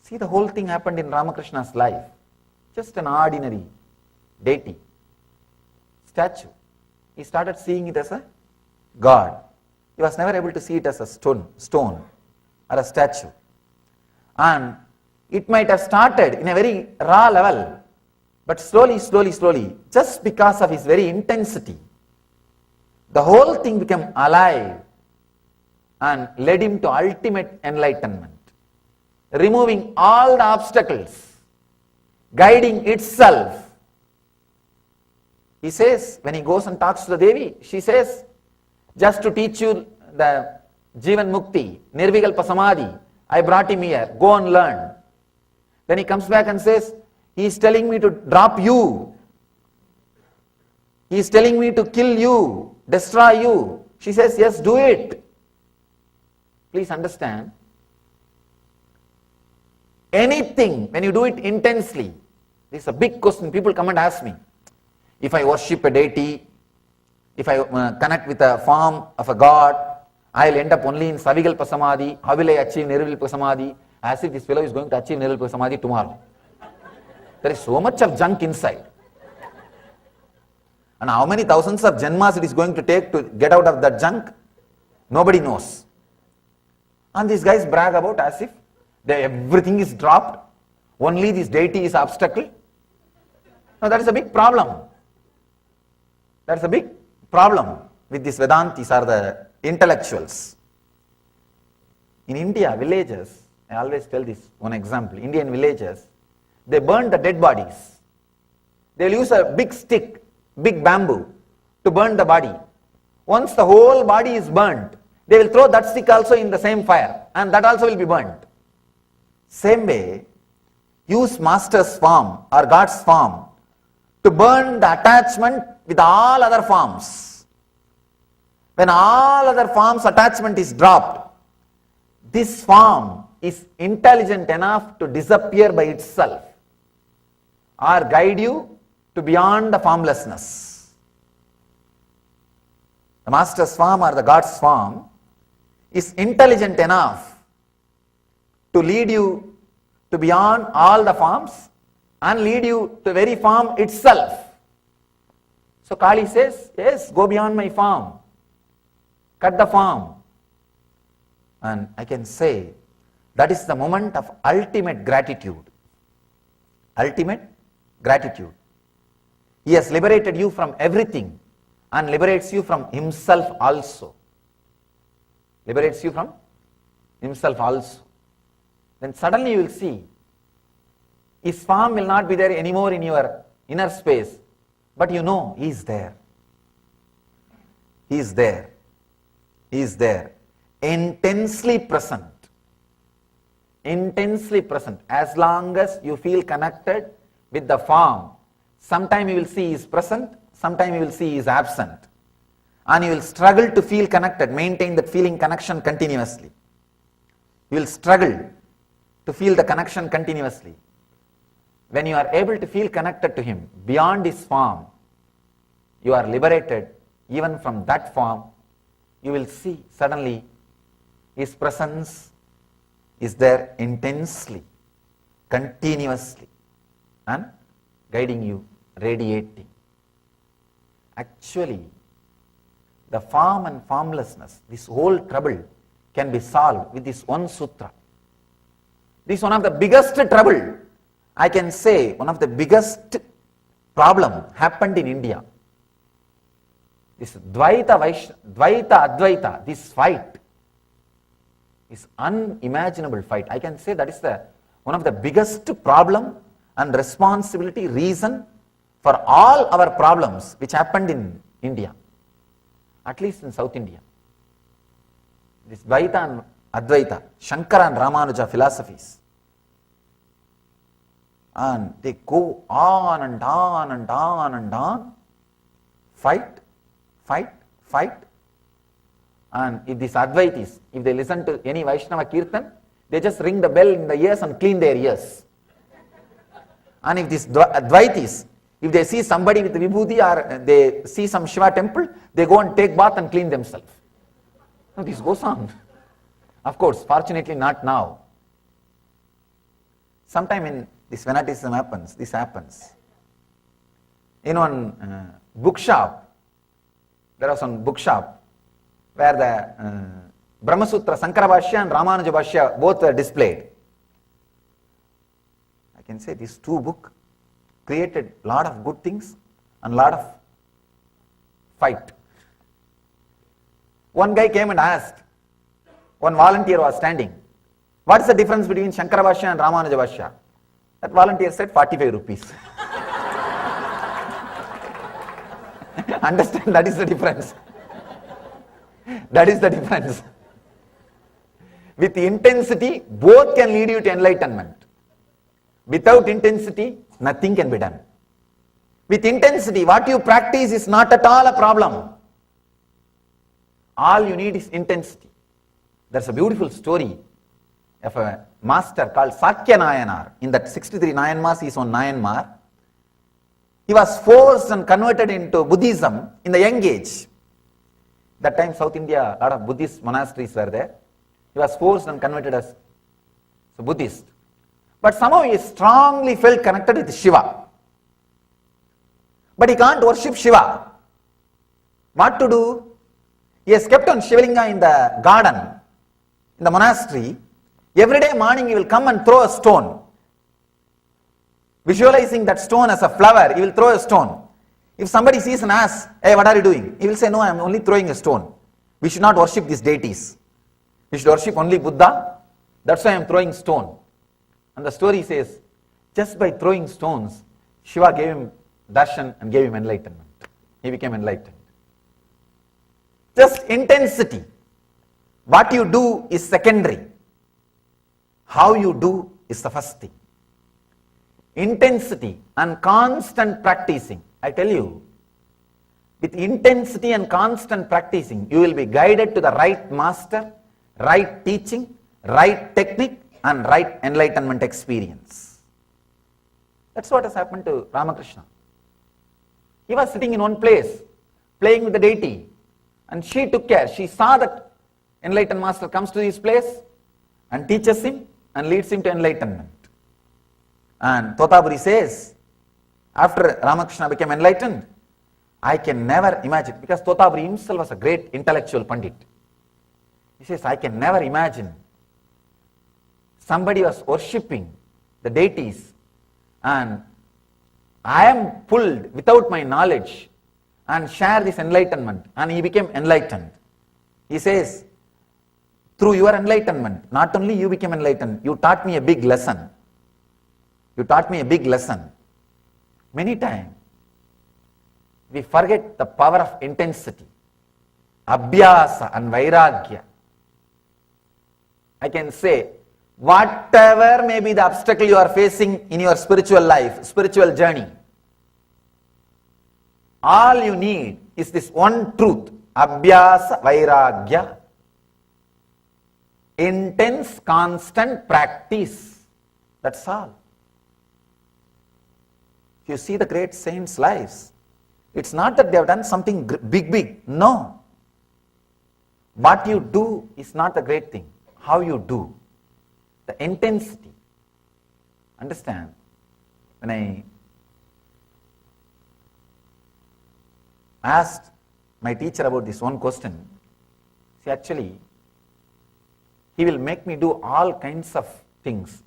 See, the whole thing happened in Ramakrishna's life. Just an ordinary deity, statue. He started seeing it as a god. He was never able to see it as a stone or a statue. And it might have started in a very raw level, but slowly, just because of his very intensity, the whole thing became alive and led him to ultimate enlightenment, removing all the obstacles, guiding itself. He says, when he goes and talks to the Devi, she says, just to teach you the Jivan Mukti, Nirvikalpa Samadhi, I brought him here, go and learn. Then he comes back and says, he is telling me to drop you. He is telling me to kill you, destroy you. She says, yes, do it. Please understand, anything, when you do it intensely, this is a big question. People come and ask me, if I worship a deity, if I connect with a form of a god, I will end up only in Savikalpa Samadhi. How will I achieve Nirvikalpa Samadhi? As if this fellow is going to achieve Nirvikalpa Samadhi tomorrow. There is so much of junk inside. And how many thousands of janmas it is going to take to get out of that junk? Nobody knows. And these guys brag about as if everything is dropped, only this deity is obstacle. Now that is a big problem. That's a big problem with these Vedantis or the intellectuals. In India, villages, I always tell this one example, Indian villages, they burn the dead bodies. They'll use a big stick, big bamboo to burn the body. Once the whole body is burnt, they will throw that stick also in the same fire and that also will be burnt. Same way, use master's form or God's form to burn the attachment with all other forms. When all other forms attachment is dropped, this form is intelligent enough to disappear by itself or guide you to beyond the formlessness. The master's form or the God's form is intelligent enough to lead you to beyond all the forms and lead you to the very form itself. So Kali says, yes, go beyond my form, cut the form. And I can say that is the moment of ultimate gratitude. Ultimate gratitude. He has liberated you from everything and liberates you from himself also. Liberates you from himself also. Then suddenly you will see his form will not be there anymore in your inner space, but you know he is there. He is there. He is there. Intensely present. Intensely present. As long as you feel connected with the form, sometime you will see he is present, sometime you will see he is absent. And you will struggle to feel connected, maintain that feeling connection continuously. You will struggle to feel the connection continuously. When you are able to feel connected to him beyond his form, you are liberated even from that form. You will see suddenly his presence is there intensely, continuously, and guiding you, radiating. Actually, the form and formlessness, this whole trouble can be solved with this one sutra. This is one of the biggest trouble, I can say, one of the biggest problem happened in India. This Dvaita, Advaita, this fight is unimaginable fight. I can say that is one of the biggest problem and responsibility reason for all our problems which happened in India, at least in South India. This Dvaita and Advaita, Shankara and Ramanuja philosophies. And they go on and on and on and on, fight. And if these Advaitis, if they listen to any Vaishnava Kirtan, they just ring the bell in the ears and clean their ears. And if these Advaitis, if they see somebody with Vibhuti or they see some Shiva temple, they go and take bath and clean themselves. Now this goes on. Of course, fortunately not now. Sometime when this fanaticism happens, this happens. In one bookshop, there was one bookshop where the Brahma Sutra, Sankara Bhashya and Ramanuja Bhashya both were displayed. I can say these two books created a lot of good things and a lot of fight. One guy came and asked, one volunteer was standing, what is the difference between Shankara Bhashya and Ramanuja Bhashya? That volunteer said 45 rupees. Understand, that is the difference. That is the difference. With intensity, both can lead you to enlightenment. Without intensity, nothing can be done. With intensity, what you practice is not at all a problem. All you need is intensity. There's a beautiful story of a master called Sakya Nayanar. In that 63 Nayanmars, he is on Nayanmar. He was forced and converted into Buddhism in the young age. That time South India, a lot of Buddhist monasteries were there. He was forced and converted as a Buddhist. But somehow he strongly felt connected with Shiva. But he can't worship Shiva. What to do? He has kept on Shivalinga in the garden, in the monastery. Every day morning he will come and throw a stone. Visualizing that stone as a flower, he will throw a stone. If somebody sees and asks, hey, what are you doing? He will say, no, I am only throwing a stone. We should not worship these deities. We should worship only Buddha. That's why I am throwing stone. And the story says, just by throwing stones, Shiva gave him darshan and gave him enlightenment. He became enlightened. Just intensity. What you do is secondary. How you do is the first thing. Intensity and constant practicing. I tell you, with intensity and constant practicing, you will be guided to the right master, right teaching, right technique, and right enlightenment experience. That's what has happened to Ramakrishna. He was sitting in one place, playing with the deity, and she took care. She saw that enlightened master comes to his place and teaches him and leads him to enlightenment. And Totaburi says, after Ramakrishna became enlightened, I can never imagine, because Totaburi himself was a great intellectual Pandit. He says, I can never imagine somebody was worshipping the deities and I am pulled without my knowledge and share this enlightenment, and he became enlightened. He says, through your enlightenment, not only you became enlightened, you taught me a big lesson. You taught me a big lesson. Many times, we forget the power of intensity, abhyasa and vairagya. I can say, whatever may be the obstacle you are facing in your spiritual life, spiritual journey, all you need is this one truth, abhyasa, vairagya, intense, constant practice. That's all. You see the great saints' lives. It's not that they have done something big. No. What you do is not the great thing. How you do. The intensity. Understand? When I asked my teacher about this one question, see, actually, he will make me do all kinds of things.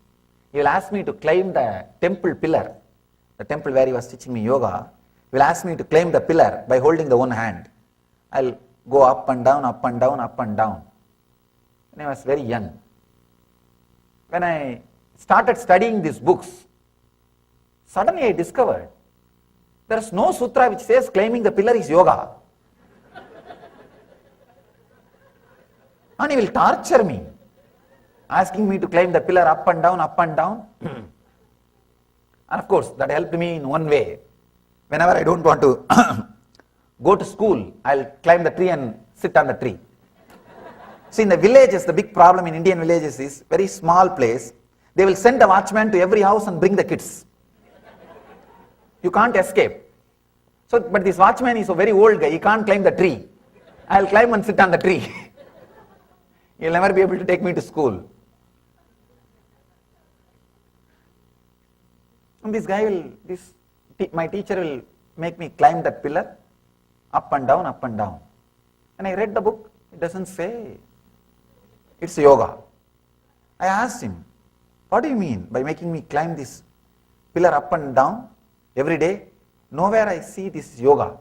He will ask me to climb the temple pillar. The temple where he was teaching me yoga, he will ask me to climb the pillar by holding the one hand. I'll go up and down, up and down, up and down. When I was very young. When I started studying these books, suddenly I discovered there is no sutra which says climbing the pillar is yoga. And he will torture me, asking me to climb the pillar up and down, up and down. And of course, that helped me in one way. Whenever I don't want to go to school, I'll climb the tree and sit on the tree. See, in the villages, the big problem in Indian villages is very small place. They will send a watchman to every house and bring the kids. You can't escape. So, but this watchman is a very old guy. He can't climb the tree. I'll climb and sit on the tree. He'll never be able to take me to school. And this guy will, my teacher will make me climb that pillar, up and down, up and down. And I read the book, it doesn't say it's yoga. I asked him, what do you mean by making me climb this pillar up and down every day? Nowhere I see this yoga.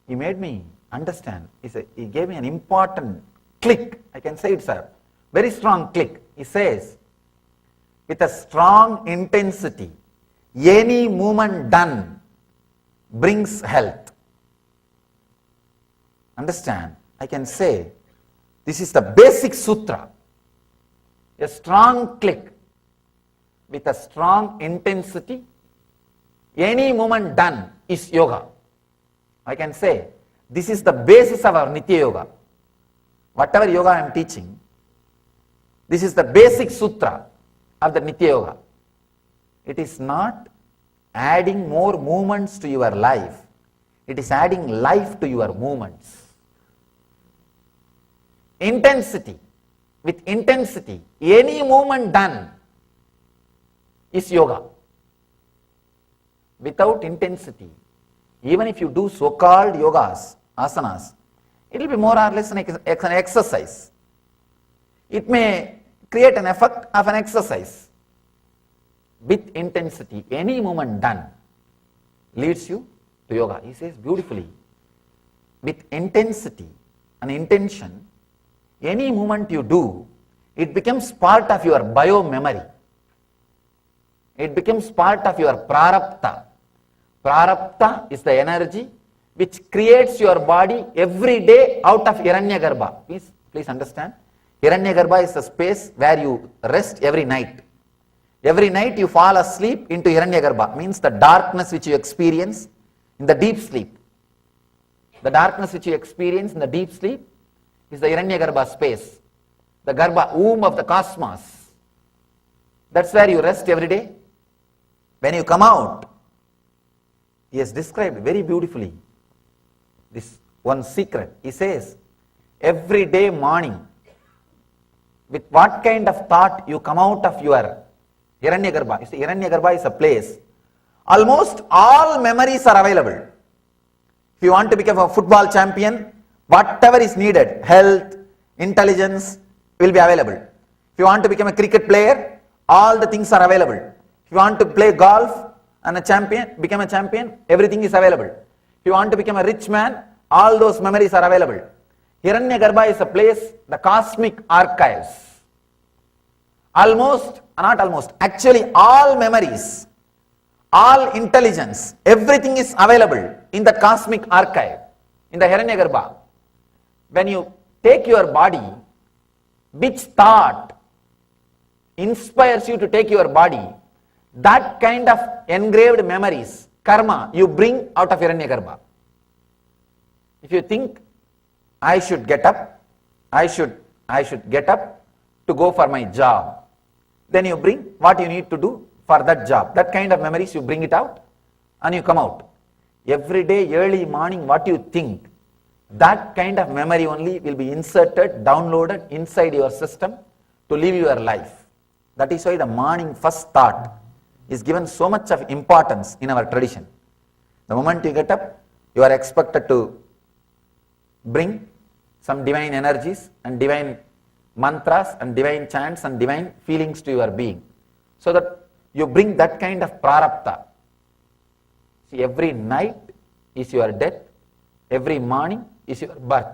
He made me understand. He gave me an important click. I can say it's a very strong click. He says, with a strong intensity, any movement done brings health. Understand? I can say, this is the basic sutra. A strong click with a strong intensity, any movement done is yoga. I can say, this is the basis of our Nitya Yoga. Whatever yoga I am teaching, this is the basic sutra of the Nitya Yoga. It is not adding more movements to your life. It is adding life to your movements. Intensity. With intensity, any movement done is yoga. Without intensity, even if you do so-called yogas, asanas, it will be more or less an exercise. It may create an effect of an exercise. With intensity, any movement done leads you to yoga. He says beautifully, with intensity and intention, any movement you do, it becomes part of your bio-memory. It becomes part of your prarabdha. Prarabdha is the energy which creates your body every day out of Hiranyagarbha. Please understand. Hiranyagarbha is the space where you rest every night. Every night you fall asleep into Hiranyagarbha, means the darkness which you experience in the deep sleep. The darkness which you experience in the deep sleep is the Hiranyagarbha space, the Garbha, womb of the cosmos. That's where you rest every day. When you come out, he has described very beautifully this one secret. He says, every day morning, with what kind of thought you come out of your Hiranyagarbha. You see, Hiranyagarbha is a place, almost all memories are available. If you want to become a football champion, whatever is needed, health, intelligence will be available. If you want to become a cricket player, all the things are available. If you want to play golf and become a champion, everything is available. If you want to become a rich man, all those memories are available. Hiranyagarbha is a place, the cosmic archives. Actually all memories, all intelligence, everything is available in the cosmic archive, in the Hiranyagarbha. When you take your body, which thought inspires you to take your body, that kind of engraved memories, karma, you bring out of Hiranyagarbha. If you think, I should get up, I should get up to go for my job, then you bring what you need to do for that job. That kind of memories, you bring it out and you come out. Every day, early morning, what you think, that kind of memory only will be inserted, downloaded inside your system to live your life. That is why the morning first thought is given so much of importance in our tradition. The moment you get up, you are expected to bring some divine energies and divine mantras and divine chants and divine feelings to your being, so that you bring that kind of prarabdha. See, every night is your death, every morning is your birth.